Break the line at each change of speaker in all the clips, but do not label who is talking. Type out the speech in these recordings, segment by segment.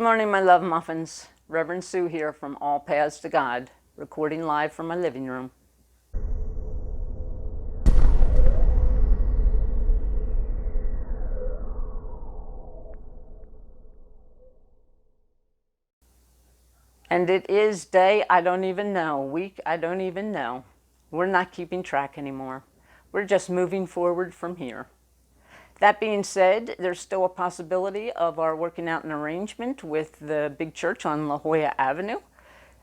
Good morning, my love muffins. Reverend Sue here from All Paths to God, recording live from my living room. And it is day, I don't even know, week, I don't even know. We're not keeping track anymore. We're just moving forward from here. That being said, there's still a possibility of our working out an arrangement with the big church on La Jolla Avenue.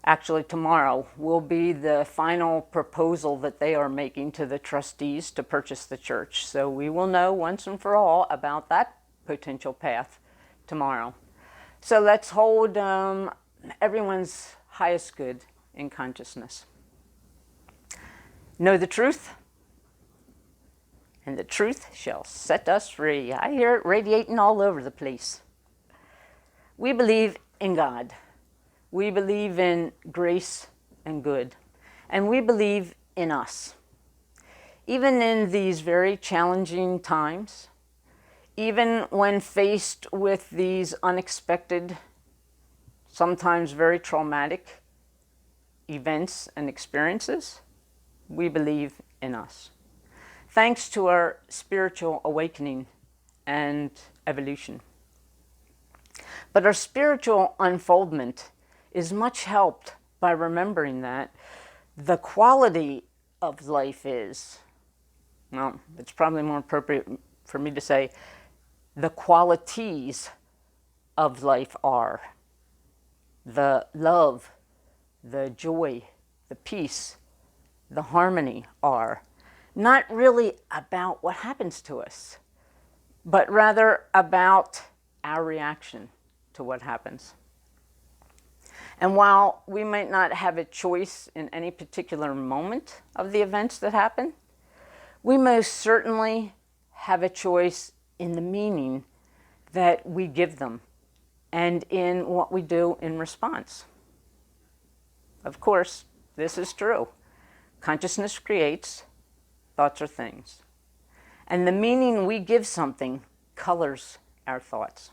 Actually, tomorrow will be the final proposal that they are making to the trustees to purchase the church. So we will know once and for all about that potential path tomorrow. So let's hold everyone's highest good in consciousness. Know the truth, and the truth shall set us free. I hear it radiating all over the place. We believe in God. We believe in grace and good. And we believe in us. Even in these very challenging times, even when faced with these unexpected, sometimes very traumatic events and experiences, we believe in us. Thanks to our spiritual awakening and evolution. But our spiritual unfoldment is much helped by remembering that the quality of life is, well, it's probably more appropriate for me to say, the qualities of life are the love, the joy, the peace, the harmony are not really about what happens to us, but rather about our reaction to what happens. And while we might not have a choice in any particular moment of the events that happen, we most certainly have a choice in the meaning that we give them and in what we do in response. Of course, this is true. Consciousness creates, thoughts are things. And the meaning we give something colors our thoughts.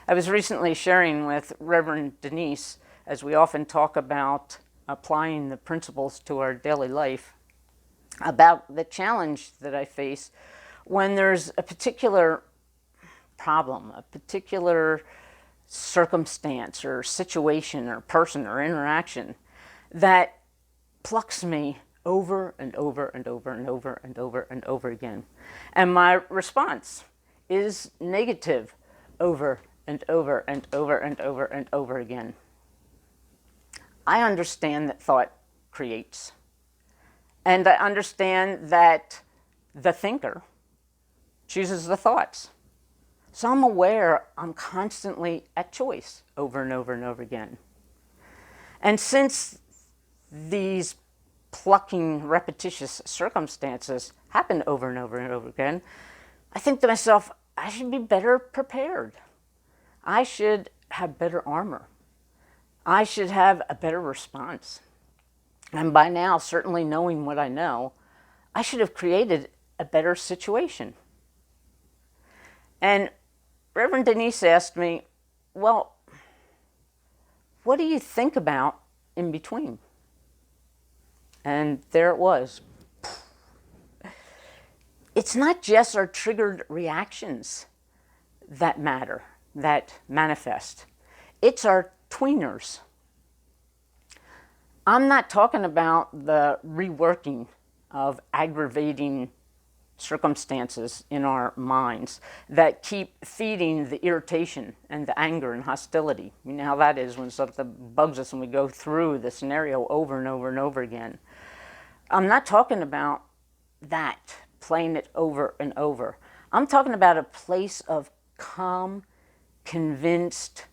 I was recently sharing with Reverend Denise, as we often talk about applying the principles to our daily life, about the challenge that I face when there's a particular problem, a particular circumstance or situation or person or interaction that plucks me over and over and over and over and over and over again. And my response is negative over and over and over and over and over again. I understand that thought creates. And I understand that the thinker chooses the thoughts. So I'm aware I'm constantly at choice over and over and over again. And since these plucking, repetitious circumstances happen over and over and over again, I think to myself, I should be better prepared. I should have better armor. I should have a better response. And by now, certainly knowing what I know, I should have created a better situation. And Reverend Denise asked me, well, what do you think about in between? And there it was. It's not just our triggered reactions that matter, that manifest. It's our tweeners. I'm not talking about the reworking of aggravating circumstances in our minds that keep feeding the irritation and the anger and hostility. You know how that is when something bugs us and we go through the scenario over and over and over again. I'm not talking about that, playing it over and over. I'm talking about a place of calm, convinced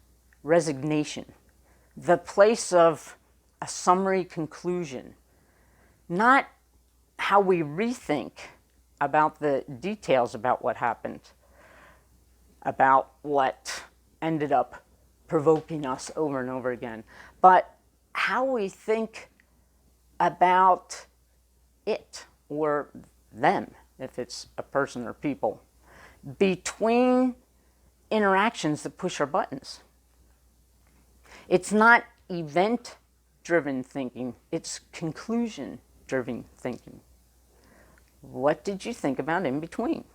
resignation, the place of a summary conclusion, not how we rethink about the details about what happened, about what ended up provoking us over and over again, but how we think about it or them, if it's a person or people, between interactions that push our buttons. It's not event-driven thinking, it's conclusion-driven thinking. What did you think about in between?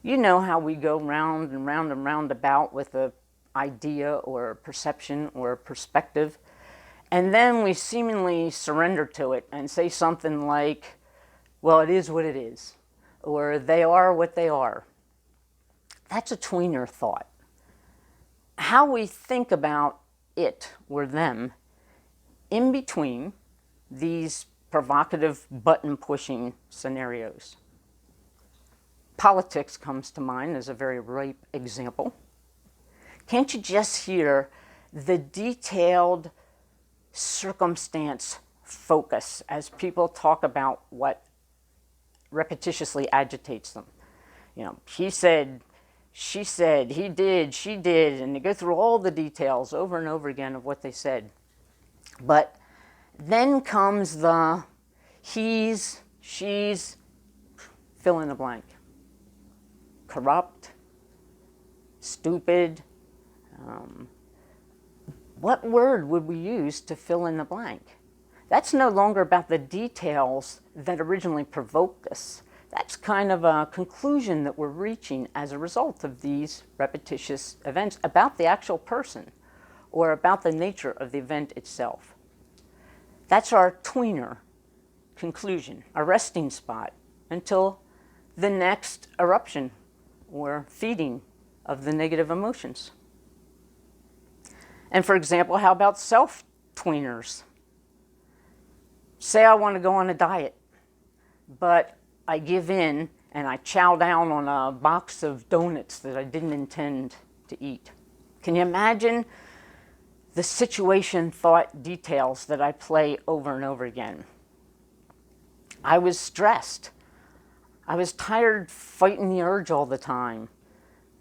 You know how we go round and round and round about with an idea or a perception or a perspective, and then we seemingly surrender to it and say something like, well, it is what it is, or they are what they are. That's a tweener thought. How we think about it or them in between these provocative button-pushing scenarios. Politics comes to mind as a very ripe example. Can't you just hear the detailed circumstance focus as people talk about what repetitiously agitates them? You know, he said, she said, he did, she did, and they go through all the details over and over again of what they said. But then comes the he's, she's, fill in the blank. Corrupt, stupid. What word would we use to fill in the blank? That's no longer about the details that originally provoked us. That's kind of a conclusion that we're reaching as a result of these repetitious events about the actual person or about the nature of the event itself. That's our tweener conclusion, a resting spot until the next eruption or feeding of the negative emotions. And for example, how about self-tweeners? Say I want to go on a diet, but I give in and I chow down on a box of donuts that I didn't intend to eat. Can you imagine the situation, thought, details that I play over and over again? I was stressed. I was tired fighting the urge all the time.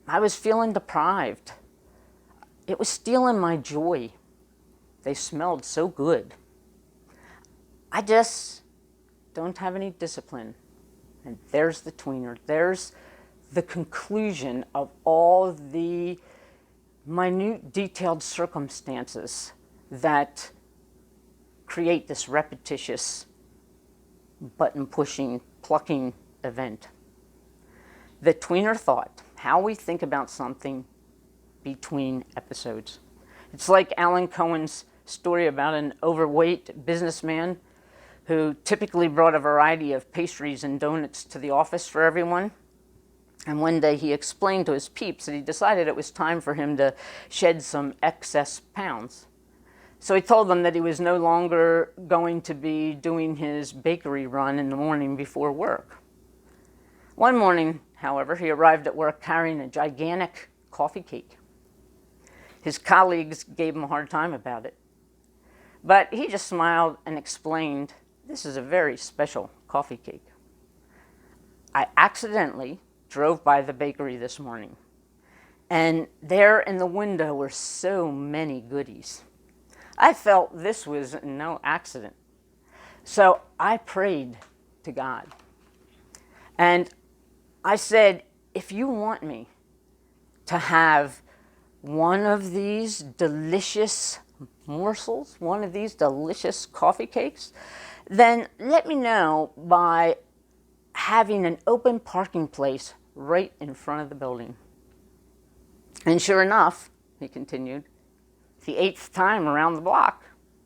I was feeling deprived. It was stealing my joy. They smelled so good. I just don't have any discipline. And there's the tweener. There's the conclusion of all the minute, detailed circumstances that create this repetitious, button-pushing, plucking event. The tweener thought, how we think about something between episodes. It's like Alan Cohen's story about an overweight businessman who typically brought a variety of pastries and donuts to the office for everyone. And one day he explained to his peeps that he decided it was time for him to shed some excess pounds. So he told them that he was no longer going to be doing his bakery run in the morning before work. One morning, however, he arrived at work carrying a gigantic coffee cake. His colleagues gave him a hard time about it, but he just smiled and explained, "This is a very special coffee cake. I accidentally drove by the bakery this morning, and there in the window were so many goodies. I felt this was no accident. So I prayed to God, and I said, if you want me to have one of these delicious morsels, one of these delicious coffee cakes, then let me know by having an open parking place right in front of the building." And sure enough, he continued, the 8th time around the block,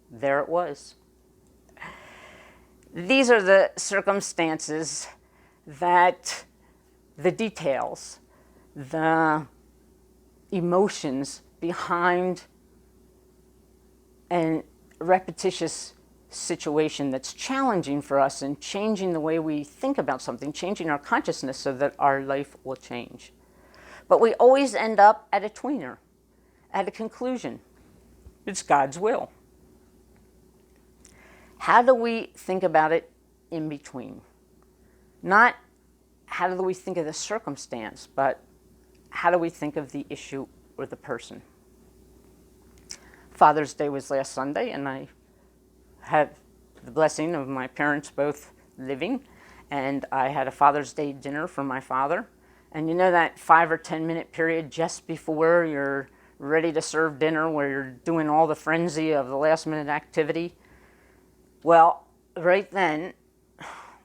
there it was. These are the circumstances that the details, the emotions behind a repetitious situation that's challenging for us and changing the way we think about something, changing our consciousness so that our life will change. But we always end up at a tweener, at a conclusion. It's God's will. How do we think about it in between? Not how do we think of the circumstance, but how do we think of the issue or the person? Father's Day was last Sunday, and I had the blessing of my parents both living, and I had a Father's Day dinner for my father, And you know that 5 or 10 minute period just before you're ready to serve dinner where you're doing all the frenzy of the last minute activity? Well, right then,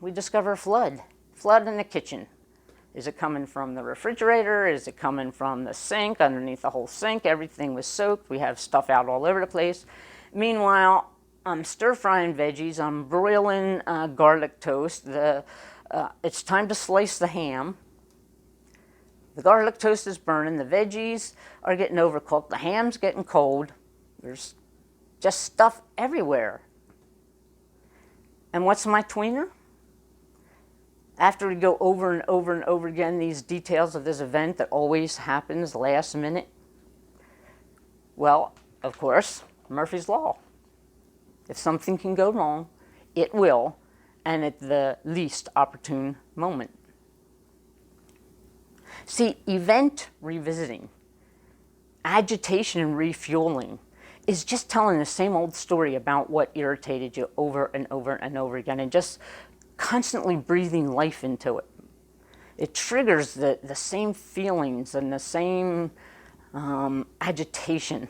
we discover a flood. Flood in the kitchen. Is it coming from the refrigerator? Is it coming from the sink? Underneath the whole sink, everything was soaked. We have stuff out all over the place. Meanwhile, I'm stir-frying veggies. I'm broiling garlic toast. It's time to slice the ham. The garlic toast is burning. The veggies are getting overcooked. The ham's getting cold. There's just stuff everywhere. And what's my tweener? After we go over and over and over again these details of this event that always happens last minute, well, of course, Murphy's Law. If something can go wrong, it will, and at the least opportune moment. See, event revisiting, agitation and refueling is just telling the same old story about what irritated you over and over and over again, and just constantly breathing life into it. It triggers the same feelings and the same agitation.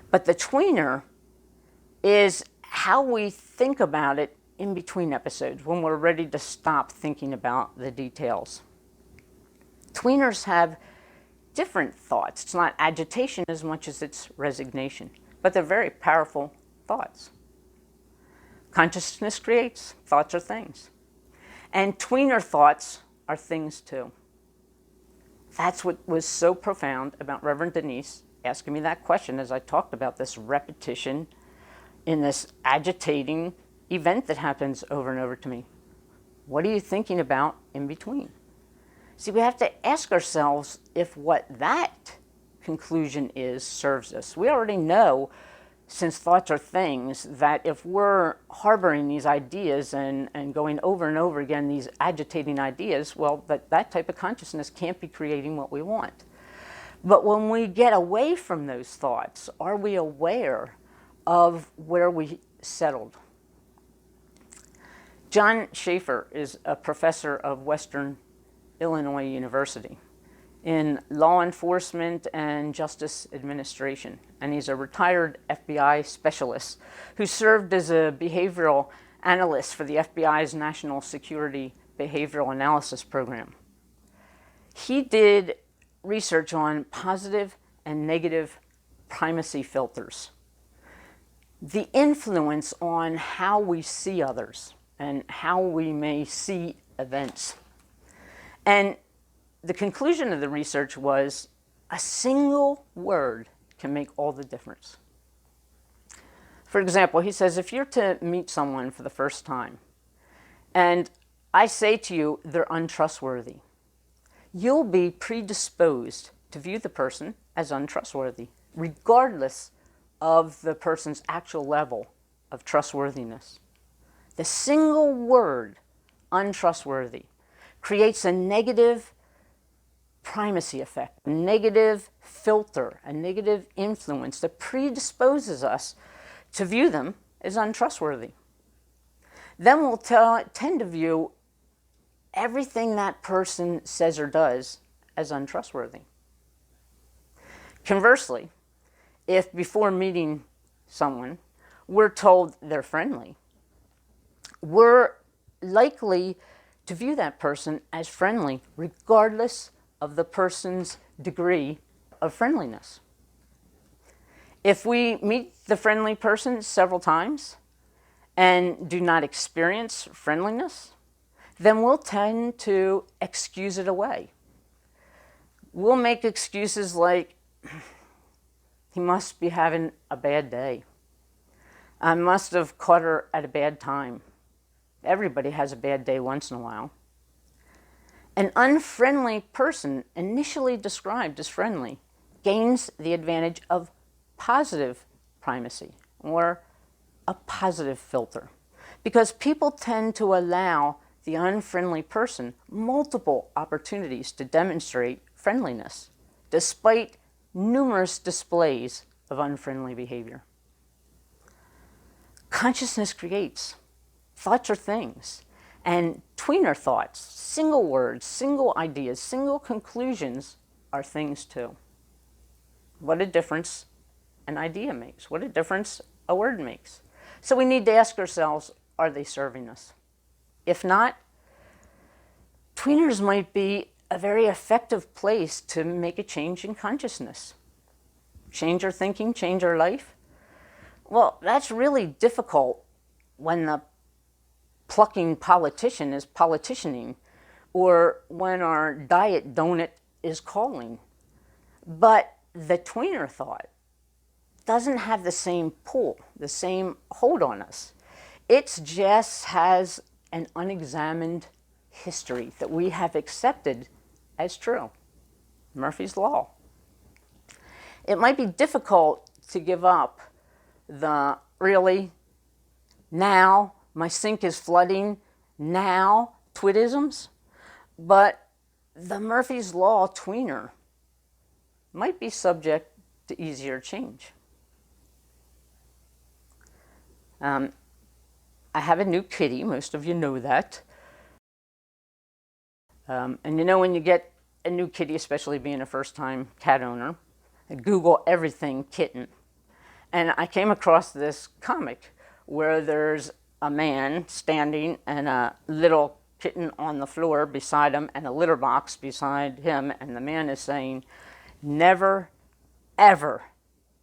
But the tweener is how we think about it in between episodes, when we're ready to stop thinking about the details. Tweeners have different thoughts. It's not agitation as much as it's resignation, but they're very powerful thoughts. Consciousness creates, thoughts are things. And tweener thoughts are things too. That's what was so profound about Reverend Denise asking me that question as I talked about this repetition in this agitating event that happens over and over to me. What are you thinking about in between? See, we have to ask ourselves if what that conclusion is serves us. We already know, since thoughts are things, that if we're harboring these ideas and going over and over again these agitating ideas, well, that type of consciousness can't be creating what we want. But when we get away from those thoughts, are we aware of where we settled? John Schaefer is a professor of Western Illinois University in law enforcement and justice administration. And he's a retired FBI specialist who served as a behavioral analyst for the FBI's National Security Behavioral Analysis Program. He did research on positive and negative primacy filters, the influence on how we see others and how we may see events. And the conclusion of the research was a single word can make all the difference. For example, he says, if you're to meet someone for the first time and I say to you they're untrustworthy, you'll be predisposed to view the person as untrustworthy, regardless of the person's actual level of trustworthiness. The single word, untrustworthy, creates a negative primacy effect, a negative filter, a negative influence that predisposes us to view them as untrustworthy. Then we'll tend to view everything that person says or does as untrustworthy. Conversely, if before meeting someone we're told they're friendly, we're likely to view that person as friendly regardless of the person's degree of friendliness. If we meet the friendly person several times and do not experience friendliness, then we'll tend to excuse it away. We'll make excuses like, he must be having a bad day. I must have caught her at a bad time. Everybody has a bad day once in a while. An unfriendly person, initially described as friendly, gains the advantage of positive primacy or a positive filter, because people tend to allow the unfriendly person multiple opportunities to demonstrate friendliness, despite numerous displays of unfriendly behavior. Consciousness creates. Thoughts are things. And tweener thoughts, single words, single ideas, single conclusions are things too. What a difference an idea makes. What a difference a word makes. So we need to ask ourselves, are they serving us? If not, tweeners might be a very effective place to make a change in consciousness. Change our thinking, change our life. Well, that's really difficult when the plucking politician is politicianing, or when our diet donut is calling. But the tweener thought doesn't have the same pull, the same hold on us. It just has an unexamined history that we have accepted as true. Murphy's Law. It might be difficult to give up the really, now, my sink is flooding, now, twittisms, but the Murphy's Law tweener might be subject to easier change. I have a new kitty, most of you know that. And you know, when you get a new kitty, especially being a first-time cat owner, I Google everything kitten. And I came across this comic where there's a man standing and a little kitten on the floor beside him and a litter box beside him, and the man is saying, never, ever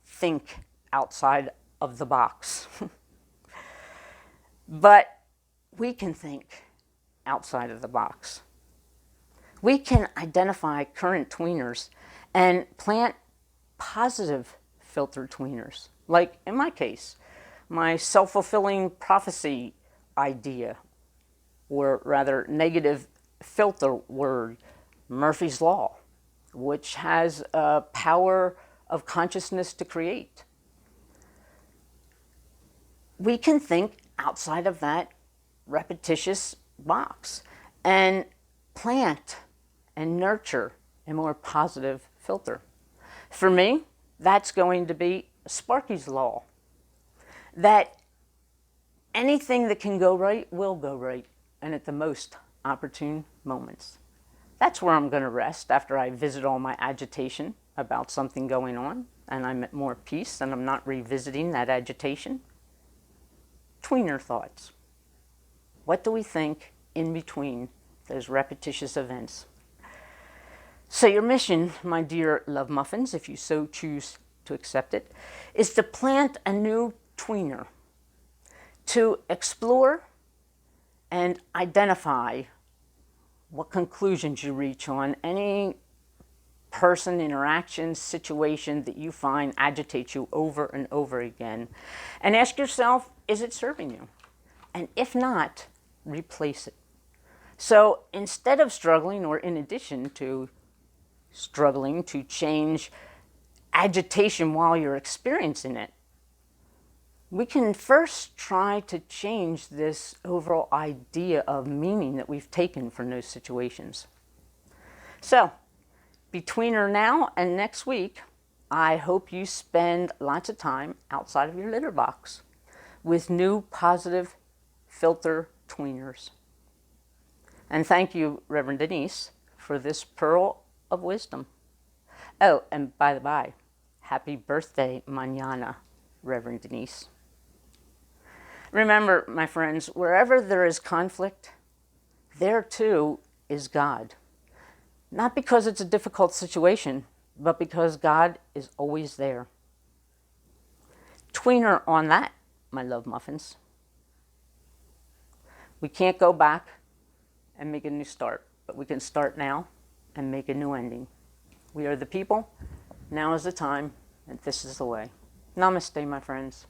think outside of the box. But we can think outside of the box. We can identify current tweeners and plant positive filter tweeners. Like in my case, my self-fulfilling prophecy idea, or rather negative filter word, Murphy's Law, which has a power of consciousness to create. We can think outside of that repetitious box and plant and nurture a more positive filter. For me, that's going to be Sparky's Law, that anything that can go right will go right, and at the most opportune moments. That's where I'm going to rest after I visit all my agitation about something going on, and I'm at more peace and I'm not revisiting that agitation. Tweener thoughts. What do we think in between those repetitious events? So your mission, my dear love muffins, if you so choose to accept it, is to plant a new tweener, to explore and identify what conclusions you reach on any person, interaction, situation that you find agitates you over and over again. And ask yourself, is it serving you? And if not, replace it. So instead of struggling, or in addition to struggling to change agitation while you're experiencing it, we can first try to change this overall idea of meaning that we've taken from those situations. So, between now and next week, I hope you spend lots of time outside of your litter box with new positive filter tweeners. And thank you, Reverend Denise, for this pearl of wisdom. Oh, and by the by, happy birthday, mañana, Reverend Denise. Remember, my friends, wherever there is conflict, there too is God. Not because it's a difficult situation, but because God is always there. Tweener on that, my love muffins. We can't go back and make a new start, but we can start now and make a new ending. We are the people. Now is the time, and this is the way. Namaste, my friends.